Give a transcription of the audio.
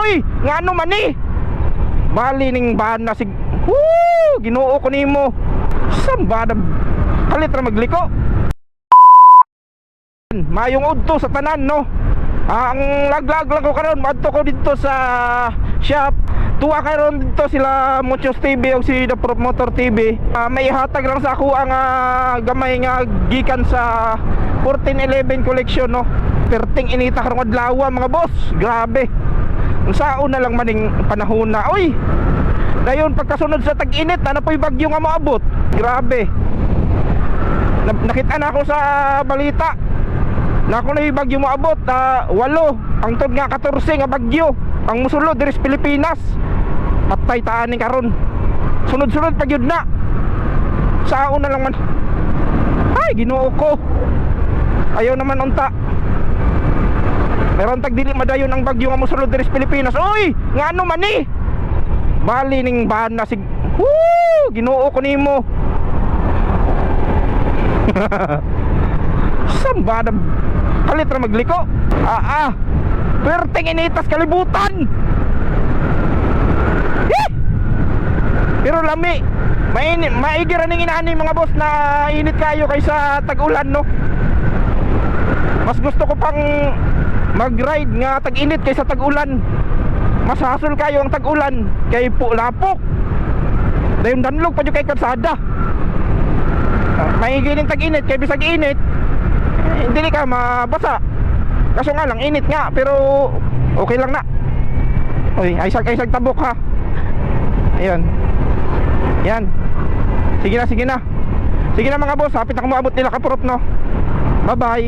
Uy, ngano man ni? Bali ning bana sig Ginoo ko nimo. Samba na kalit ra magliko. Mayong udto sa tanan no. Ang laglag lang ko karon, madto ko dito sa shop. Tuwa karon dito sila Muchos TV o si The Prop Motor TV. May hatag lang sa ako ang gamay nga gikan sa 1411 collection no. Perting inita karong adlaw mga boss. Grabe. Unsaon na lang maning panahon na. Uy. Dayon pagkasunod sa tag-init, na po'y bagyo nga moabot. Grabe. Nakita na ako sa balita. Na ako na yung bagyo moabot, 8. Ang tod nga 14 nga bagyo. Ang musulod diri sa Pilipinas. Patay taan ni karon. Sunod-sunod pag yun na. Saon na lang man. Ay, Ginoo ko. Ayaw naman unta. Meron tag dili madayon ang bagyo nga musulod diri sa Pilipinas. Uy, ngano man ni? Bali ning bana sig Ginoo ko nimo. Samba na kalit ra magliko. Perting initas kalibutan. Pero lami. Maigi ra ning inaani mga boss na init kayo kaysa tag-ulan no. Mas gusto ko pang mag-ride nga tag-init kaysa tag-ulan. Mas hasol kayo ang tag-ulan kay lapok. Dayon danlog pa jud kay kalsada. Maigi ning tag-init kay bisag init hindi ka mabasa. Kaso nga lang init nga pero okay lang na. Uy, ay sag tabok ha. Ayun. Yan. Sige na. Sige na mga boss, hapit na ko moabot nila ka prop no. Bye bye.